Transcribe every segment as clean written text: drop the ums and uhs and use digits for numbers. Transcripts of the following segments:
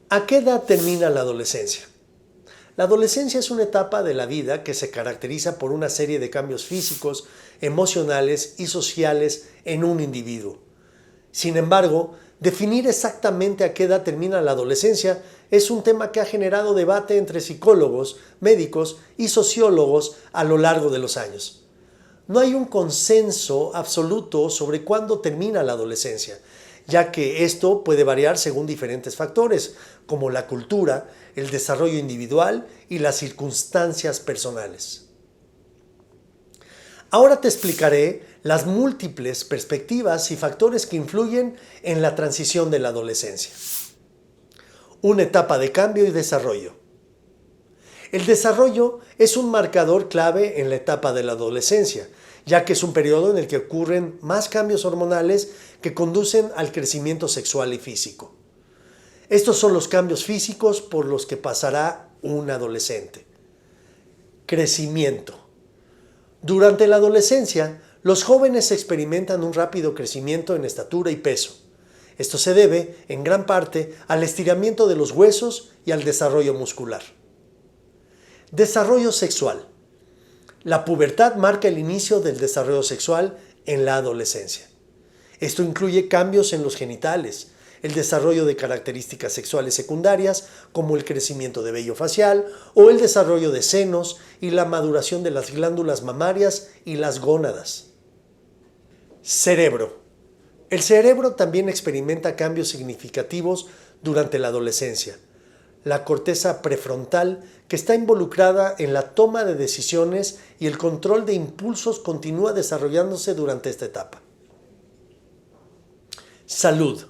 ¿A qué edad termina la adolescencia? La adolescencia es una etapa de la vida que se caracteriza por una serie de cambios físicos, emocionales y sociales en un individuo. Sin embargo, definir exactamente a qué edad termina la adolescencia es un tema que ha generado debate entre psicólogos, médicos y sociólogos a lo largo de los años. No hay un consenso absoluto sobre cuándo termina la adolescencia, ya que esto puede variar según diferentes factores, como la cultura, el desarrollo individual y las circunstancias personales. Ahora te explicaré las múltiples perspectivas y factores que influyen en la transición de la adolescencia. Una etapa de cambio y desarrollo. El desarrollo es un marcador clave en la etapa de la adolescencia, ya que es un periodo en el que ocurren más cambios hormonales que conducen al crecimiento sexual y físico. Estos son los cambios físicos por los que pasará un adolescente. Crecimiento. Durante la adolescencia, los jóvenes experimentan un rápido crecimiento en estatura y peso. Esto se debe, en gran parte, al estiramiento de los huesos y al desarrollo muscular. Desarrollo sexual. La pubertad marca el inicio del desarrollo sexual en la adolescencia. Esto incluye cambios en los genitales, el desarrollo de características sexuales secundarias como el crecimiento de vello facial o el desarrollo de senos y la maduración de las glándulas mamarias y las gónadas. Cerebro. El cerebro también experimenta cambios significativos durante la adolescencia. La corteza prefrontal, que está involucrada en la toma de decisiones y el control de impulsos, continúa desarrollándose durante esta etapa. Salud.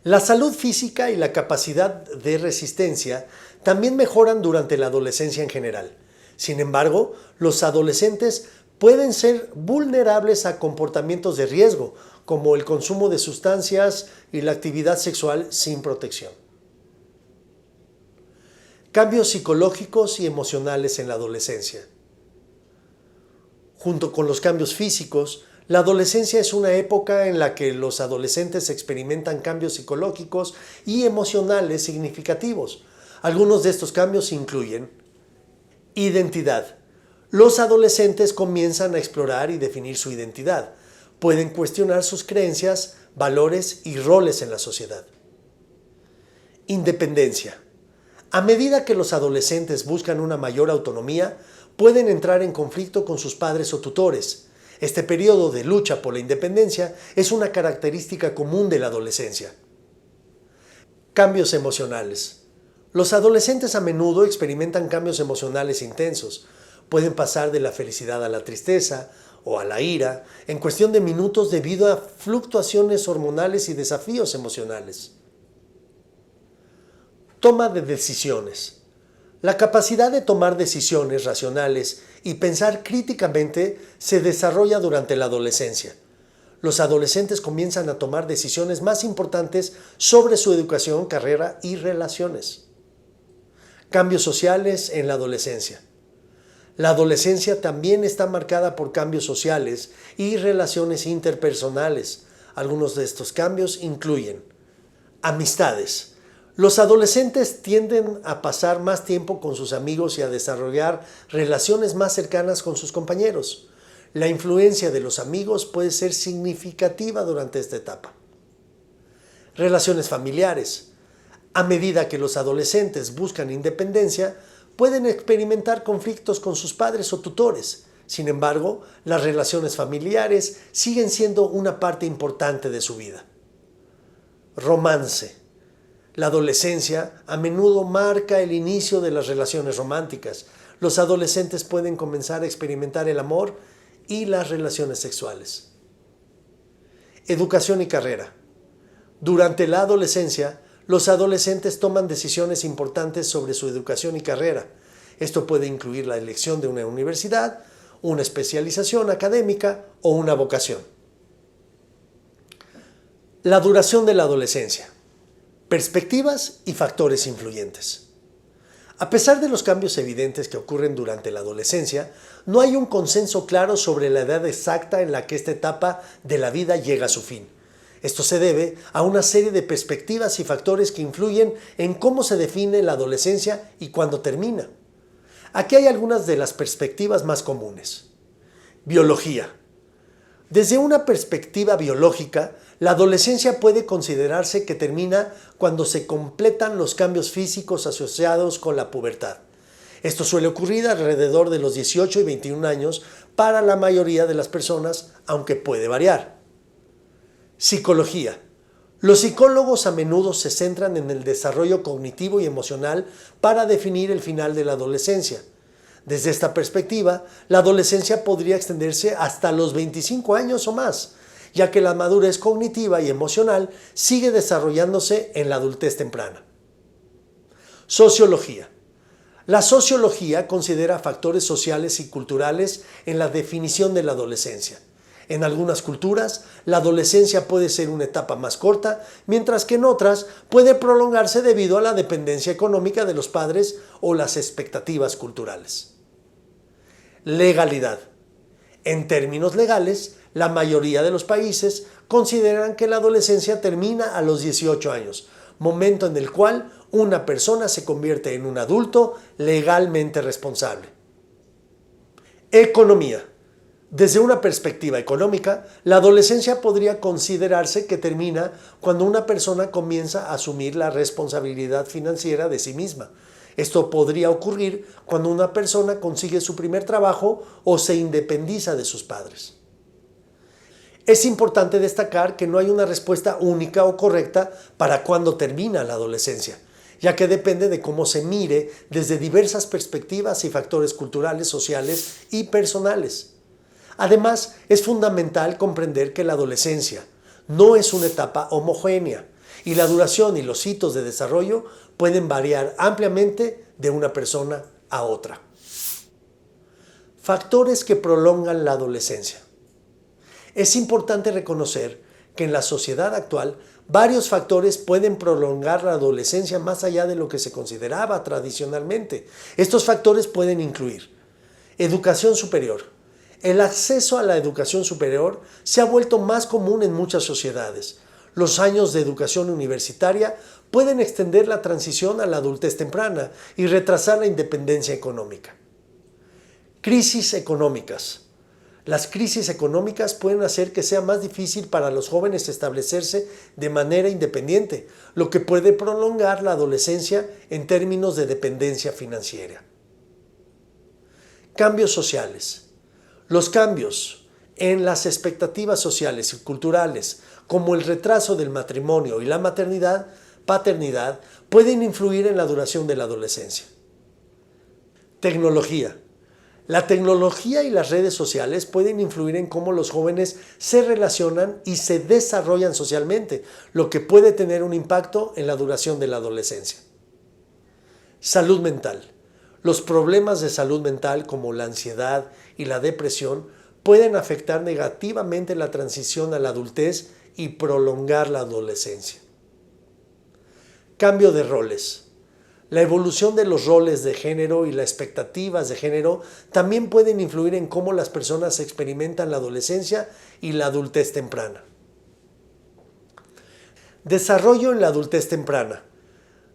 La salud física y la capacidad de resistencia también mejoran durante la adolescencia en general. Sin embargo, los adolescentes pueden ser vulnerables a comportamientos de riesgo, como el consumo de sustancias y la actividad sexual sin protección. Cambios psicológicos y emocionales en la adolescencia. Junto con los cambios físicos, la adolescencia es una época en la que los adolescentes experimentan cambios psicológicos y emocionales significativos. Algunos de estos cambios incluyen identidad. Los adolescentes comienzan a explorar y definir su identidad. Pueden cuestionar sus creencias, valores y roles en la sociedad. Independencia. A medida que los adolescentes buscan una mayor autonomía, pueden entrar en conflicto con sus padres o tutores. Este periodo de lucha por la independencia es una característica común de la adolescencia. Cambios emocionales. Los adolescentes a menudo experimentan cambios emocionales intensos. Pueden pasar de la felicidad a la tristeza o a la ira en cuestión de minutos debido a fluctuaciones hormonales y desafíos emocionales. Toma de decisiones. La capacidad de tomar decisiones racionales y pensar críticamente se desarrolla durante la adolescencia. Los adolescentes comienzan a tomar decisiones más importantes sobre su educación, carrera y relaciones. Cambios sociales en la adolescencia. La adolescencia también está marcada por cambios sociales y relaciones interpersonales. Algunos de estos cambios incluyen amistades. Los adolescentes tienden a pasar más tiempo con sus amigos y a desarrollar relaciones más cercanas con sus compañeros. La influencia de los amigos puede ser significativa durante esta etapa. Relaciones familiares. A medida que los adolescentes buscan independencia, pueden experimentar conflictos con sus padres o tutores. Sin embargo, las relaciones familiares siguen siendo una parte importante de su vida. Romance. La adolescencia a menudo marca el inicio de las relaciones románticas. Los adolescentes pueden comenzar a experimentar el amor y las relaciones sexuales. Educación y carrera. Durante la adolescencia, los adolescentes toman decisiones importantes sobre su educación y carrera. Esto puede incluir la elección de una universidad, una especialización académica o una vocación. La duración de la adolescencia. Perspectivas y factores influyentes. A pesar de los cambios evidentes que ocurren durante la adolescencia, no hay un consenso claro sobre la edad exacta en la que esta etapa de la vida llega a su fin. Esto se debe a una serie de perspectivas y factores que influyen en cómo se define la adolescencia y cuándo termina. Aquí hay algunas de las perspectivas más comunes. Biología. Desde una perspectiva biológica, la adolescencia puede considerarse que termina cuando se completan los cambios físicos asociados con la pubertad. Esto suele ocurrir alrededor de los 18 y 21 años para la mayoría de las personas, aunque puede variar. Psicología. Los psicólogos a menudo se centran en el desarrollo cognitivo y emocional para definir el final de la adolescencia. Desde esta perspectiva, la adolescencia podría extenderse hasta los 25 años o más, ya que la madurez cognitiva y emocional sigue desarrollándose en la adultez temprana. Sociología. La sociología considera factores sociales y culturales en la definición de la adolescencia. En algunas culturas, la adolescencia puede ser una etapa más corta, mientras que en otras puede prolongarse debido a la dependencia económica de los padres o las expectativas culturales. Legalidad. En términos legales, la mayoría de los países consideran que la adolescencia termina a los 18 años, momento en el cual una persona se convierte en un adulto legalmente responsable. Economía. Desde una perspectiva económica, la adolescencia podría considerarse que termina cuando una persona comienza a asumir la responsabilidad financiera de sí misma. Esto podría ocurrir cuando una persona consigue su primer trabajo o se independiza de sus padres. Es importante destacar que no hay una respuesta única o correcta para cuándo termina la adolescencia, ya que depende de cómo se mire desde diversas perspectivas y factores culturales, sociales y personales. Además, es fundamental comprender que la adolescencia no es una etapa homogénea y la duración y los hitos de desarrollo pueden variar ampliamente de una persona a otra. Factores que prolongan la adolescencia. Es importante reconocer que en la sociedad actual varios factores pueden prolongar la adolescencia más allá de lo que se consideraba tradicionalmente. Estos factores pueden incluir educación superior. El acceso a la educación superior se ha vuelto más común en muchas sociedades. Los años de educación universitaria pueden extender la transición a la adultez temprana y retrasar la independencia económica. Crisis económicas. Las crisis económicas pueden hacer que sea más difícil para los jóvenes establecerse de manera independiente, lo que puede prolongar la adolescencia en términos de dependencia financiera. Cambios sociales. Los cambios en las expectativas sociales y culturales, como el retraso del matrimonio y la paternidad, pueden influir en la duración de la adolescencia. Tecnología. La tecnología y las redes sociales pueden influir en cómo los jóvenes se relacionan y se desarrollan socialmente, lo que puede tener un impacto en la duración de la adolescencia. Salud mental. Los problemas de salud mental como la ansiedad y la depresión pueden afectar negativamente la transición a la adultez y prolongar la adolescencia. Cambio de roles. La evolución de los roles de género y las expectativas de género también pueden influir en cómo las personas experimentan la adolescencia y la adultez temprana. Desarrollo en la adultez temprana.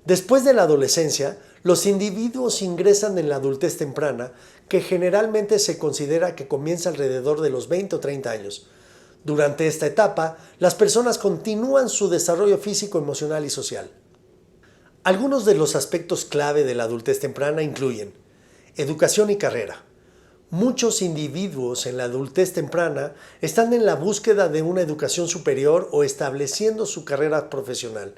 Después de la adolescencia, los individuos ingresan en la adultez temprana, que generalmente se considera que comienza alrededor de los 20 o 30 años. Durante esta etapa, las personas continúan su desarrollo físico, emocional y social. Algunos de los aspectos clave de la adultez temprana incluyen educación y carrera. Muchos individuos en la adultez temprana están en la búsqueda de una educación superior o estableciendo su carrera profesional.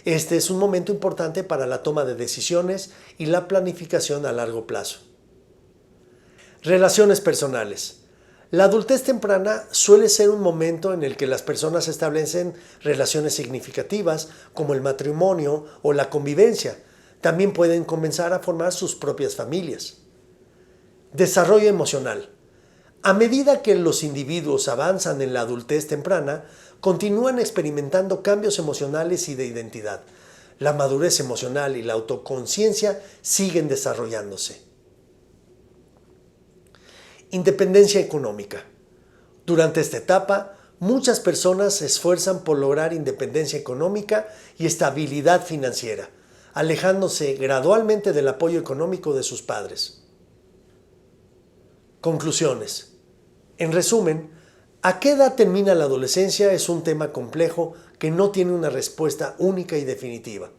Este es un momento importante para la toma de decisiones y la planificación a largo plazo. Relaciones personales. La adultez temprana suele ser un momento en el que las personas establecen relaciones significativas, como el matrimonio o la convivencia. También pueden comenzar a formar sus propias familias. Desarrollo emocional. A medida que los individuos avanzan en la adultez temprana, continúan experimentando cambios emocionales y de identidad. La madurez emocional y la autoconciencia siguen desarrollándose. Independencia económica. Durante esta etapa, muchas personas se esfuerzan por lograr independencia económica y estabilidad financiera, alejándose gradualmente del apoyo económico de sus padres. Conclusiones. En resumen, ¿a qué edad termina la adolescencia? Es un tema complejo que no tiene una respuesta única y definitiva.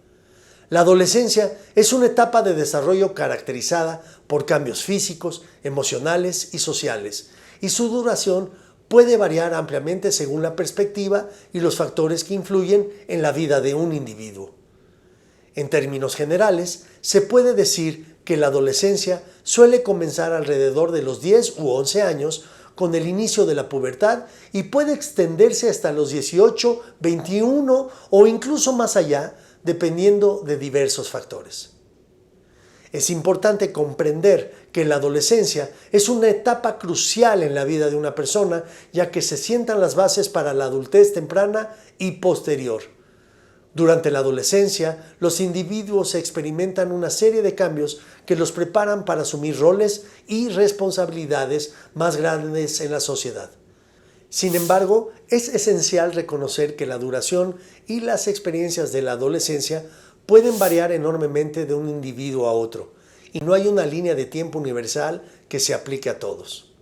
La adolescencia es una etapa de desarrollo caracterizada por cambios físicos, emocionales y sociales, y su duración puede variar ampliamente según la perspectiva y los factores que influyen en la vida de un individuo. En términos generales, se puede decir que la adolescencia suele comenzar alrededor de los 10 u 11 años con el inicio de la pubertad y puede extenderse hasta los 18, 21 o incluso más allá, dependiendo de diversos factores. Es importante comprender que la adolescencia es una etapa crucial en la vida de una persona, ya que se sientan las bases para la adultez temprana y posterior. Durante la adolescencia, los individuos experimentan una serie de cambios que los preparan para asumir roles y responsabilidades más grandes en la sociedad. Sin embargo, es esencial reconocer que la duración y las experiencias de la adolescencia pueden variar enormemente de un individuo a otro, y no hay una línea de tiempo universal que se aplique a todos.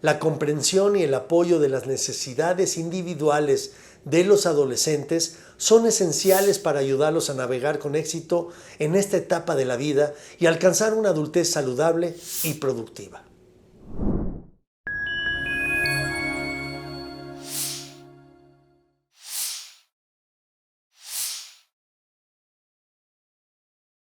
La comprensión y el apoyo de las necesidades individuales de los adolescentes son esenciales para ayudarlos a navegar con éxito en esta etapa de la vida y alcanzar una adultez saludable y productiva.